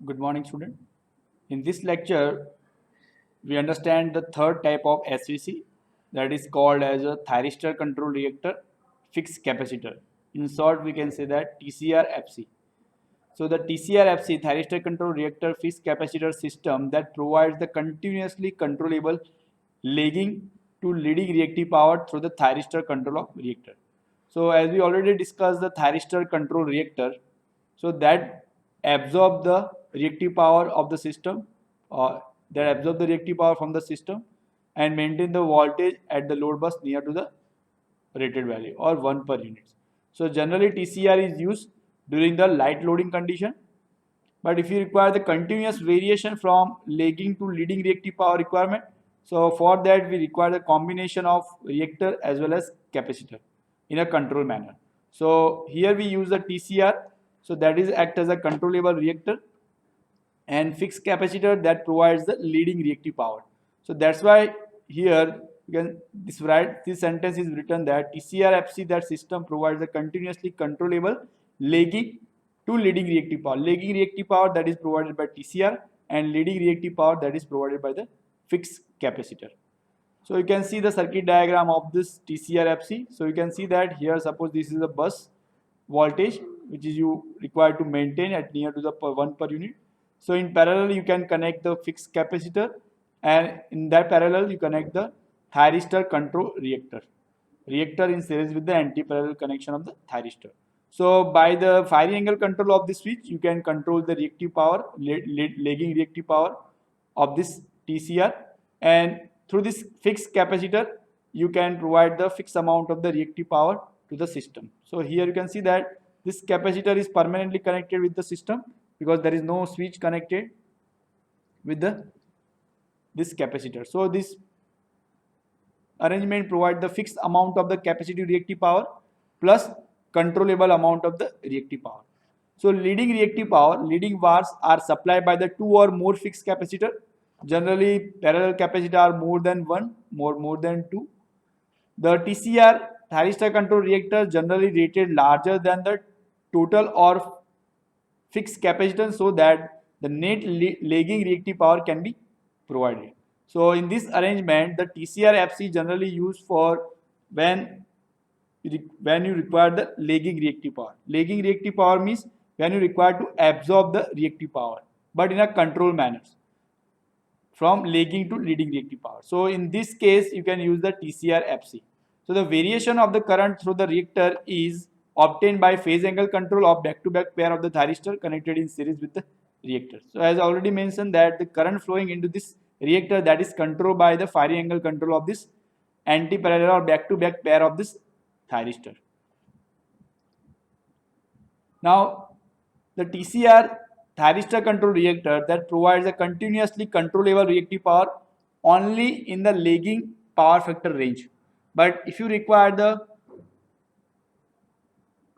Good morning, student. In this lecture, we understand the third type of SVC, that is called as a thyristor control reactor fixed capacitor. In short, we can say that TCR-FC. So the TCR-FC, thyristor control reactor fixed capacitor system, that provides the continuously controllable lagging to leading reactive power through the thyristor control of reactor. So as we already discussed the thyristor control reactor, so that absorb the reactive power of the system, that absorb the reactive power from the system and maintain the voltage at the load bus near to the rated value or 1 per unit. So generally TCR is used during the light loading condition, but if you require the continuous variation from lagging to leading reactive power requirement, so for that we require the combination of reactor as well as capacitor in a control manner. So here we use the TCR, so that is act as a controllable reactor, and fixed capacitor that provides the leading reactive power. So that's why here you can this sentence is written that TCR-FC, that system provides a continuously controllable lagging to leading reactive power. Lagging reactive power that is provided by TCR, and leading reactive power that is provided by the fixed capacitor. So you can see the circuit diagram of this TCR-FC. So you can see that here, suppose this is the bus voltage which is you required to maintain at near to the 1 per unit. So in parallel you can connect the fixed capacitor, and in that parallel you connect the thyristor control reactor in series with the anti-parallel connection of the thyristor. So by the firing angle control of the switch, you can control the reactive power, lagging reactive power of this TCR, and through this fixed capacitor you can provide the fixed amount of the reactive power to the system. So here you can see that this capacitor is permanently connected with the system because there is no switch connected with this capacitor. So this arrangement provide the fixed amount of the capacitive reactive power plus controllable amount of the reactive power. So leading reactive power, leading bars are supplied by the two or more fixed capacitor. Generally parallel capacitor are more than one, more than two. The TCR, thyristor control reactor, generally rated larger than the total or fixed capacitance, so that the net lagging reactive power can be provided. So in this arrangement, the TCR-FC generally used for when you require the lagging reactive power. Lagging reactive power means when you require to absorb the reactive power, but in a controlled manner from lagging to leading reactive power. So in this case, you can use the TCR-FC. So the variation of the current through the reactor is obtained by phase angle control of back-to-back pair of the thyristor connected in series with the reactor. So as I already mentioned that the current flowing into this reactor, that is controlled by the firing angle control of this anti-parallel or back-to-back pair of this thyristor. Now the TCR, thyristor control reactor, that provides a continuously controllable reactive power only in the lagging power factor range. But if you require the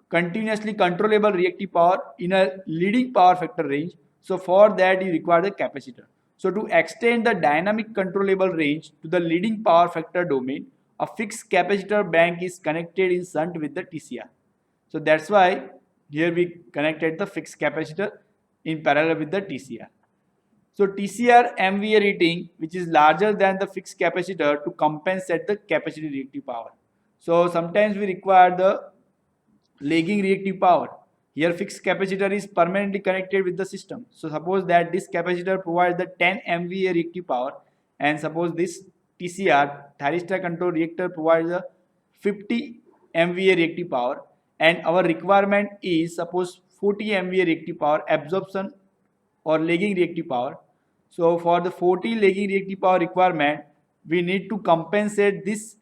continuously controllable reactive power in a leading power factor range, so for that you require the capacitor. So to extend the dynamic controllable range to the leading power factor domain, a fixed capacitor bank is connected in shunt with the TCR. So that's why here we connected the fixed capacitor in parallel with the TCR. So TCR MVA rating, which is larger than the fixed capacitor to compensate the capacitive reactive power. So sometimes we require the lagging reactive power. Here fixed capacitor is permanently connected with the system. So suppose that this capacitor provides the 10 MVA reactive power, and suppose this TCR, thyristor control reactor, provides a 50 MVA reactive power, and our requirement is suppose 40 MVA reactive power absorption or lagging reactive power. So for the 40 lagging reactive power requirement, we need to compensate this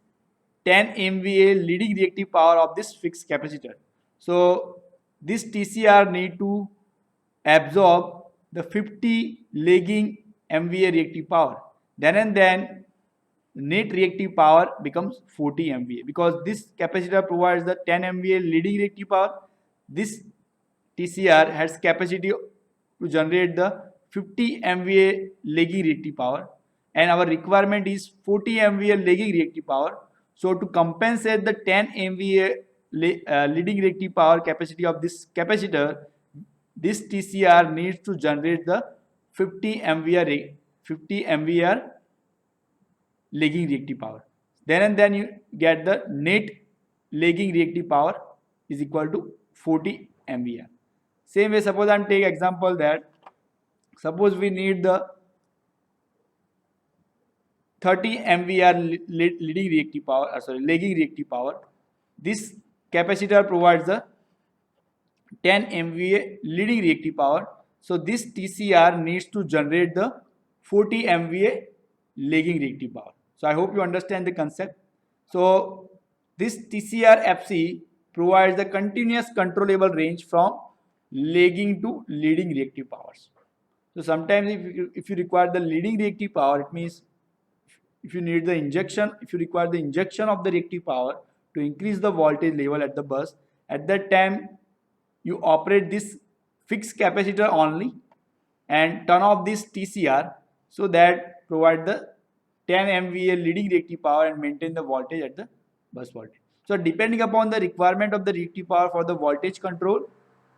10 MVA leading reactive power of this fixed capacitor. So this TCR need to absorb the 50 lagging MVA reactive power. Then and then net reactive power becomes 40 MVA, because this capacitor provides the 10 MVA leading reactive power. This TCR has capacity to generate the 50 MVA lagging reactive power, and our requirement is 40 MVA lagging reactive power. So to compensate the 10 MVA leading reactive power capacity of this capacitor, this TCR needs to generate the 50 MVAr lagging reactive power. Then and then you get the net lagging reactive power is equal to 40 MVAr. Same way, suppose I'm take example that suppose we need the 30 MVAr leading reactive power, lagging reactive power. This capacitor provides the 10 MVA leading reactive power. So this TCR needs to generate the 40 MVA lagging reactive power. So I hope you understand the concept. So this TCR FC provides the continuous controllable range from lagging to leading reactive powers. So sometimes if you require the leading reactive power, it means if you need the injection, if you require the injection of the reactive power to increase the voltage level at the bus, at that time you operate this fixed capacitor only and turn off this TCR, so that provide the 10 MVA leading reactive power and maintain the voltage at the bus voltage. So depending upon the requirement of the reactive power for the voltage control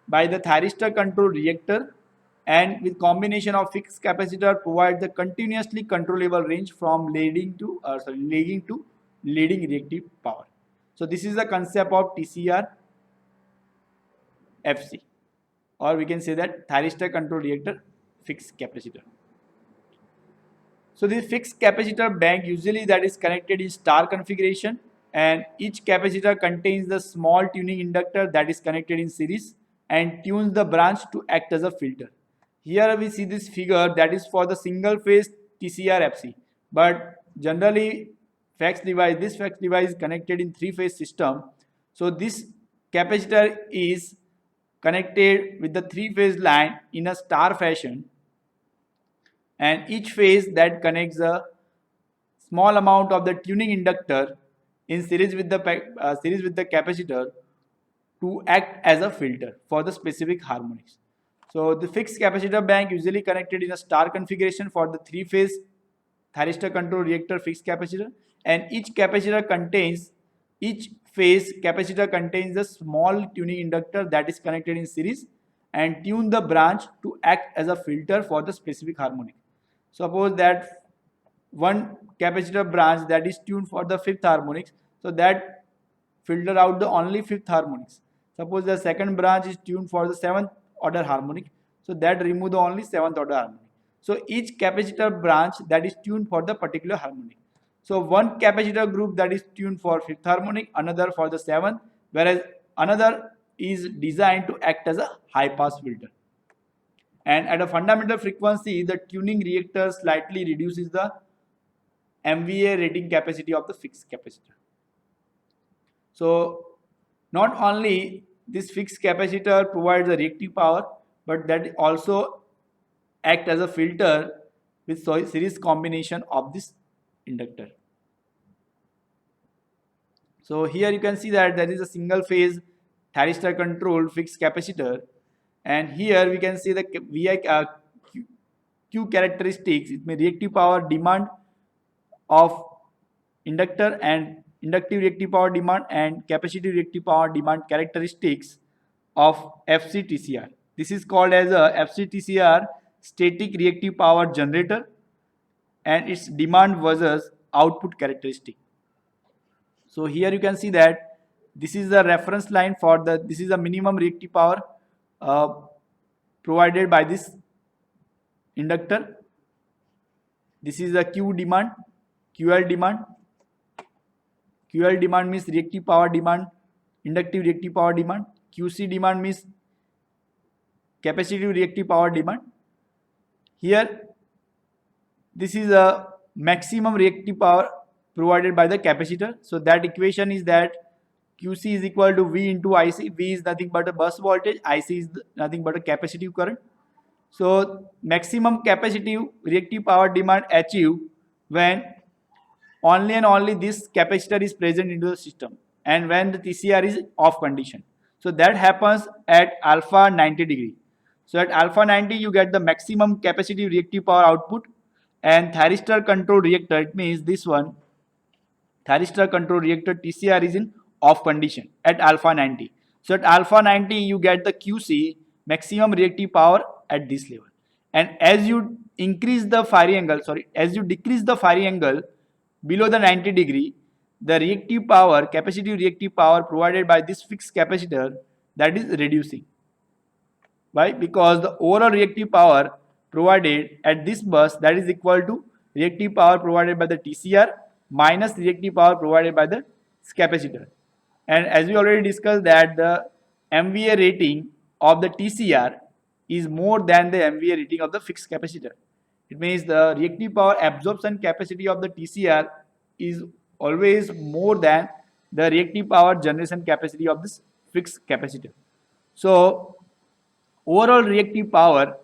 by the thyristor control reactor, and with combination of fixed capacitor provide the continuously controllable range from lagging to leading reactive power. So this is the concept of TCR FC, or we can say that thyristor control reactor fixed capacitor. So this fixed capacitor bank usually that is connected in star configuration, and each capacitor contains the small tuning inductor that is connected in series and tunes the branch to act as a filter. Here we see this figure that is for the single phase TCR FC, but generally this FACS device is connected in three-phase system. So this capacitor is connected with the three-phase line in a star fashion, and each phase that connects a small amount of the tuning inductor in series with the capacitor to act as a filter for the specific harmonics. So the fixed capacitor bank usually connected in a star configuration for the three-phase thyristor control reactor fixed capacitor, and each phase capacitor contains a small tuning inductor that is connected in series and tune the branch to act as a filter for the specific harmonic. Suppose that one capacitor branch that is tuned for the fifth harmonics, so that filter out the only fifth harmonics. Suppose the second branch is tuned for the seventh order harmonic, so that remove the only seventh order harmonic. So each capacitor branch that is tuned for the particular harmonic. So one capacitor group that is tuned for fifth harmonic, another for the seventh, whereas another is designed to act as a high pass filter. And at a fundamental frequency, the tuning reactor slightly reduces the MVA rating capacity of the fixed capacitor. So not only this fixed capacitor provides a reactive power, but that also act as a filter with series combination of this inductor. So here you can see that there is a single phase thyristor controlled fixed capacitor, and here we can see the Q characteristics. It may reactive power demand of inductor and inductive reactive power demand and capacitive reactive power demand characteristics of FCTCR. This is called as a FCTCR static reactive power generator, and its demand versus output characteristic. So here you can see that this is the reference line for this is the minimum reactive power provided by this inductor. This is the Q demand, QL demand. QL demand means reactive power demand, inductive reactive power demand. QC demand means capacitive reactive power demand. Here, this is a maximum reactive power provided by the capacitor. So that equation is that QC is equal to V into IC. V is nothing but a bus voltage, IC is nothing but a capacitive current. So maximum capacitive reactive power demand achieved when only and only this capacitor is present into the system and when the TCR is off condition. So that happens at alpha 90 degree. So at alpha 90 you get the maximum capacitive reactive power output, and thyristor control reactor, it means this one, thyristor control reactor TCR is in off condition at alpha 90. So at alpha 90 you get the QC maximum reactive power at this level. And as you increase the firing angle, as you decrease the firing angle below the 90 degree, the reactive power, capacitive reactive power provided by this fixed capacitor, that is reducing. Why? Because the overall reactive power provided at this bus, that is equal to reactive power provided by the TCR minus reactive power provided by the capacitor. And as we already discussed that the MVA rating of the TCR is more than the MVA rating of the fixed capacitor. It means the reactive power absorption capacity of the TCR is always more than the reactive power generation capacity of this fixed capacitor. So overall reactive power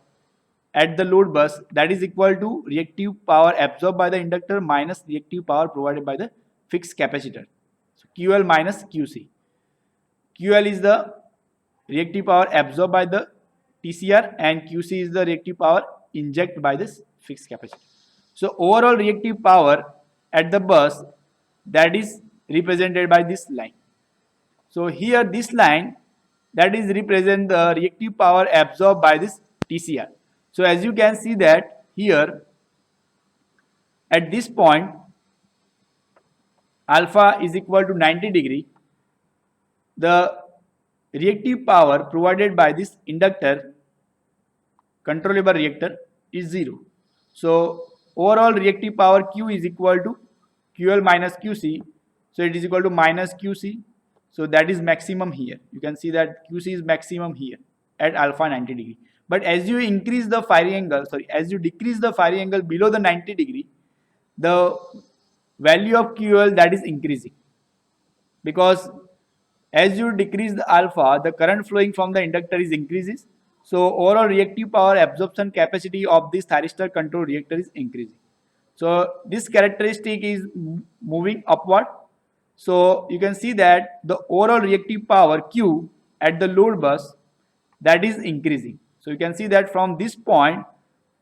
at the load bus, that is equal to reactive power absorbed by the inductor minus reactive power provided by the fixed capacitor. So QL minus QC. QL is the reactive power absorbed by the TCR and QC is the reactive power injected by this fixed capacitor. So overall reactive power at the bus, that is represented by this line. So here this line, that is represent the reactive power absorbed by this TCR. So as you can see that here at this point alpha is equal to 90 degree, the reactive power provided by this inductor controllable reactor is 0. So overall reactive power Q is equal to QL minus QC. So it is equal to minus QC. So that is maximum here. You can see that QC is maximum here at alpha 90 degree. But as you increase the firing angle, as you decrease the firing angle below the 90 degree, the value of QL, that is increasing. Because as you decrease the alpha, the current flowing from the inductor is increases. So overall reactive power absorption capacity of this thyristor control reactor is increasing. So this characteristic is moving upward. So you can see that the overall reactive power Q at the load bus, that is increasing. So you can see that from this point,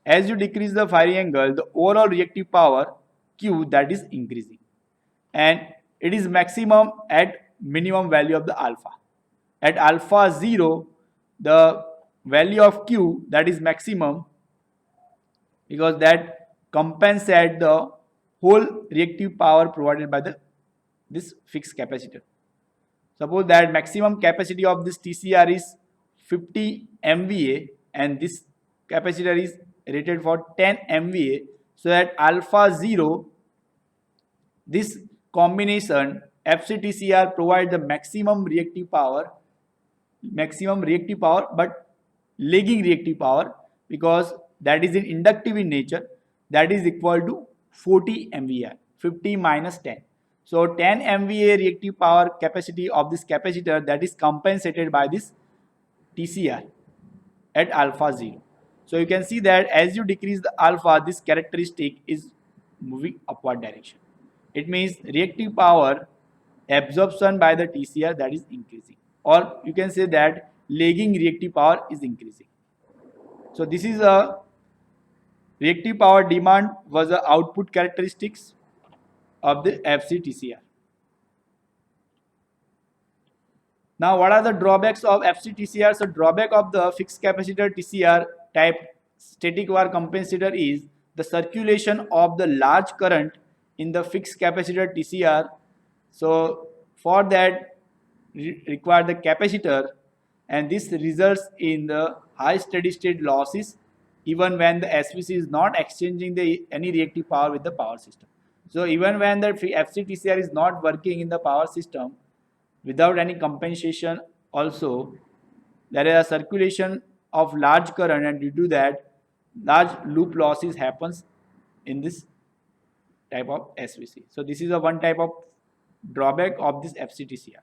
as you decrease the firing angle, the overall reactive power Q, that is increasing. And it is maximum at minimum value of the alpha. At alpha 0, the value of Q, that is maximum, because that compensate the whole reactive power provided by this fixed capacitor. Suppose that maximum capacity of this TCR is 50 MVA and this capacitor is rated for 10 MVA. So at alpha 0, this combination FCTCR provide the maximum reactive power but lagging reactive power, because that is in inductive in nature, that is equal to 40 MVA, 50 minus 10. So 10 MVA reactive power capacity of this capacitor, that is compensated by this TCR at alpha 0. So you can see that as you decrease the alpha, this characteristic is moving upward direction. It means reactive power absorption by the TCR, that is increasing, or you can say that lagging reactive power is increasing. So this is a reactive power demand was the output characteristics of the FCTCR. Now what are the drawbacks of FCTCR? So drawback of the fixed capacitor TCR type static var compensator is the circulation of the large current in the fixed capacitor TCR. So for that require the capacitor, and this results in the high steady state losses even when the SVC is not exchanging any reactive power with the power system. So even when the FCTCR is not working in the power system without any compensation, also there is a circulation of large current, and due to that large loop losses happens in this type of SVC. So this is a one type of drawback of this FCTCR.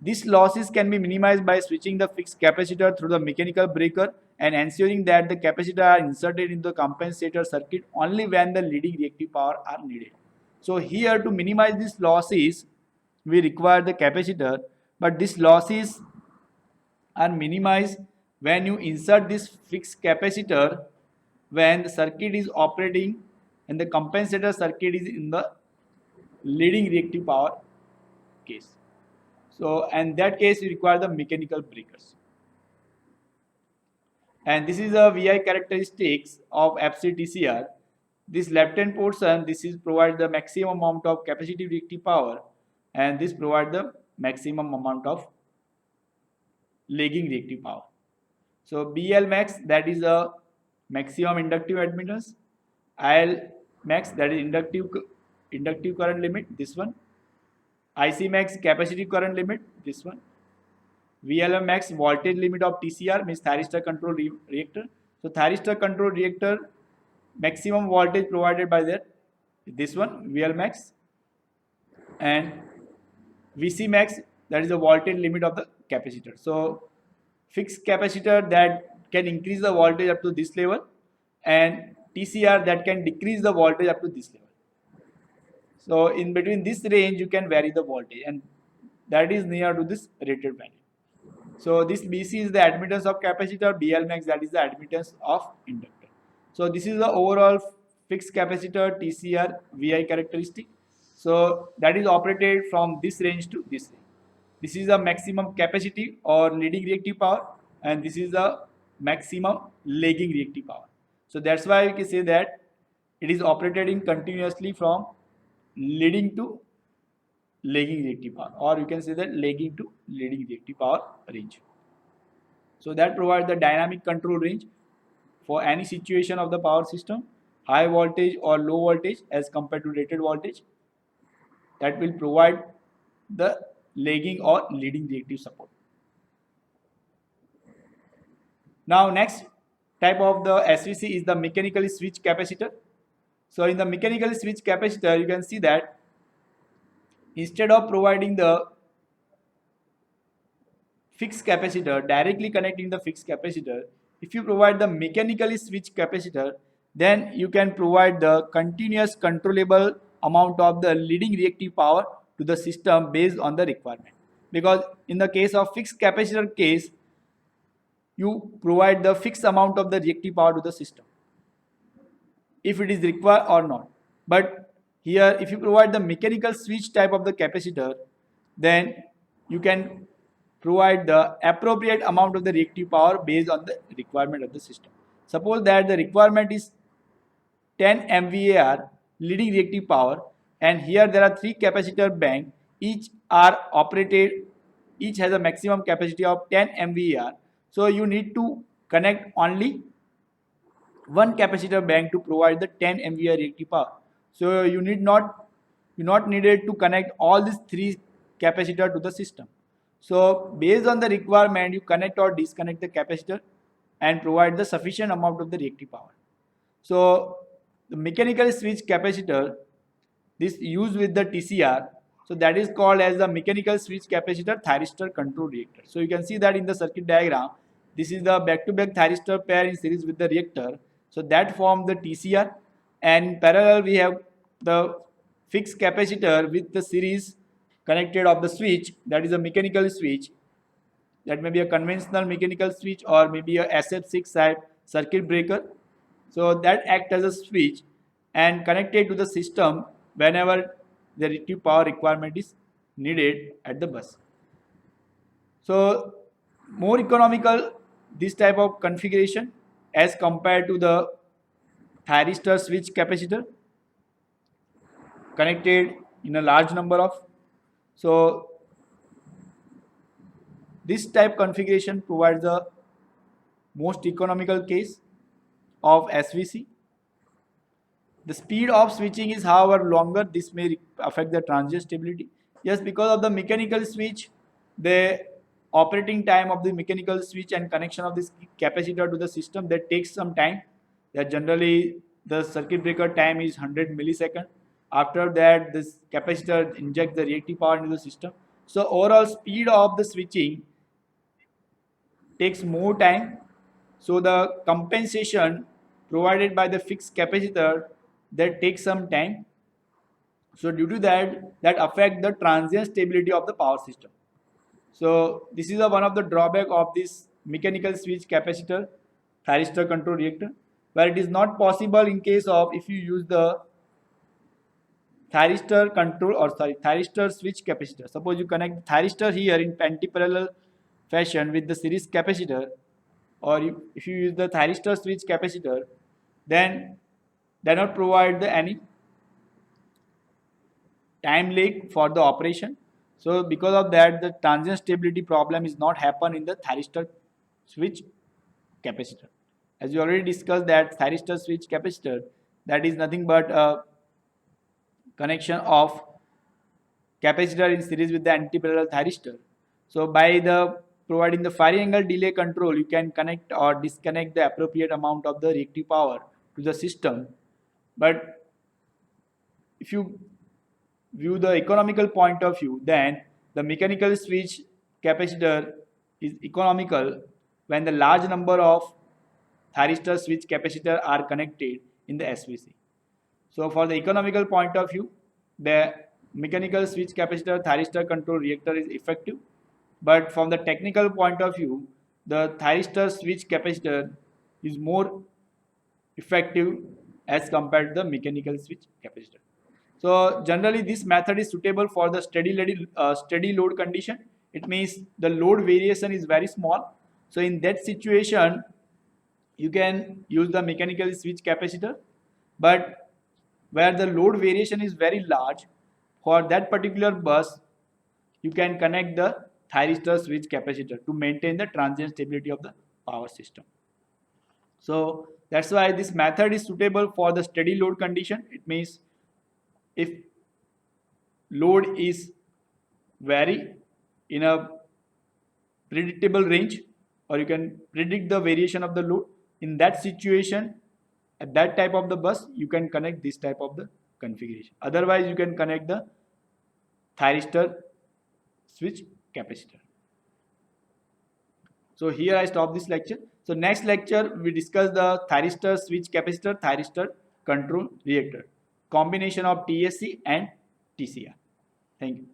These losses can be minimized by switching the fixed capacitor through the mechanical breaker and ensuring that the capacitor are inserted into the compensator circuit only when the leading reactive power are needed. So here to minimize these losses, we require the capacitor, but these losses are minimized when you insert this fixed capacitor when the circuit is operating and the compensator circuit is in the leading reactive power case. So in that case you require the mechanical breakers. And this is a VI characteristics of FCTCR. This left hand portion, this is provide the maximum amount of capacitive reactive power, and this provide the maximum amount of lagging reactive power. So BL max, that is a maximum inductive admittance. IL max, that is inductive current limit, this one. IC max, capacitive current limit, this one. VLM max, voltage limit of TCR, means thyristor control reactor. So thyristor control reactor, maximum voltage provided by that, this one, VL max. And VC max, that is the voltage limit of the capacitor. So fixed capacitor that can increase the voltage up to this level, and TCR that can decrease the voltage up to this level. So in between this range you can vary the voltage, and that is near to this rated value. So this BC is the admittance of capacitor, BL max, that is the admittance of inductor. So this is the overall fixed capacitor TCR VI characteristic. So that is operated from this range to this range. This is the maximum capacity or leading reactive power, and this is the maximum lagging reactive power. So that's why we can say that it is operated in continuously from leading to lagging reactive power, or you can say that lagging to leading reactive power range. So that provides the dynamic control range for any situation of the power system, high voltage or low voltage as compared to rated voltage, that will provide the lagging or leading reactive support. Now next type of the SVC is the mechanically switched capacitor. So in the mechanically switched capacitor, you can see that instead of providing the fixed capacitor, directly connecting the fixed capacitor, if you provide the mechanically switched capacitor, then you can provide the continuous controllable amount of the leading reactive power to the system based on the requirement. Because in the case of fixed capacitor case, you provide the fixed amount of the reactive power to the system if it is required or not. But here if you provide the mechanical switch type of the capacitor, then you can provide the appropriate amount of the reactive power based on the requirement of the system. Suppose that the requirement is 10 MVAR leading reactive power, and here there are 3 capacitor bank, each are operated, each has a maximum capacity of 10 MVAR. So you need to connect only one capacitor bank to provide the 10 MVAR reactive power. So you not needed to connect all these 3 capacitor to the system. So based on the requirement, you connect or disconnect the capacitor and provide the sufficient amount of the reactive power. So the mechanical switch capacitor, this used with the TCR, so that is called as the mechanical switch capacitor thyristor control reactor. So you can see that in the circuit diagram, this is the back-to-back thyristor pair in series with the reactor. So that forms the TCR, and in parallel we have the fixed capacitor with the series connected of the switch, that is a mechanical switch. That may be a conventional mechanical switch or maybe a SF6 type circuit breaker. So that act as a switch and connected to the system whenever the reactive power requirement is needed at the bus. So more economical this type of configuration as compared to the thyristor switch capacitor connected in a large number of. So this type configuration provides the most economical case of SVC. The speed of switching is however longer. This may affect the transient stability. Yes, because of the mechanical switch, the operating time of the mechanical switch and connection of this capacitor to the system, that takes some time. That generally the circuit breaker time is 100 milliseconds. After that, this capacitor injects the reactive power into the system. So overall speed of the switching takes more time. So the compensation provided by the fixed capacitor, that takes some time. So due to that affect the transient stability of the power system. So this is one of the drawback of this mechanical switch capacitor thyristor control reactor, where it is not possible in case of if you use the thyristor switch capacitor. Suppose you connect the thyristor here in anti-parallel fashion with the series capacitor, or if you use the thyristor switch capacitor, then they not provide any time lag for the operation. So because of that, the transient stability problem is not happen in the thyristor switch capacitor. As you already discussed, that thyristor switch capacitor, that is nothing but a connection of capacitor in series with the antiparallel thyristor. So by the providing the firing angle delay control, you can connect or disconnect the appropriate amount of the reactive power to the system. But if you view the economical point of view, then the mechanical switch capacitor is economical when the large number of thyristor switch capacitor are connected in the SVC. So for the economical point of view, the mechanical switch capacitor thyristor control reactor is effective. But from the technical point of view, the thyristor switch capacitor is more effective as compared to the mechanical switch capacitor. So generally this method is suitable for the steady load condition. It means the load variation is very small. So in that situation, you can use the mechanical switch capacitor. But where the load variation is very large, for that particular bus, you can connect the thyristor switch capacitor to maintain the transient stability of the power system. So that's why this method is suitable for the steady load condition. It means if load is vary in a predictable range, or you can predict the variation of the load, in that situation, at that type of the bus, you can connect this type of the configuration. Otherwise, you can connect the thyristor switch capacitor. So here I stop this lecture. So next lecture we discuss the thyristor switch capacitor, thyristor control reactor, combination of TSC and TCR. Thank you.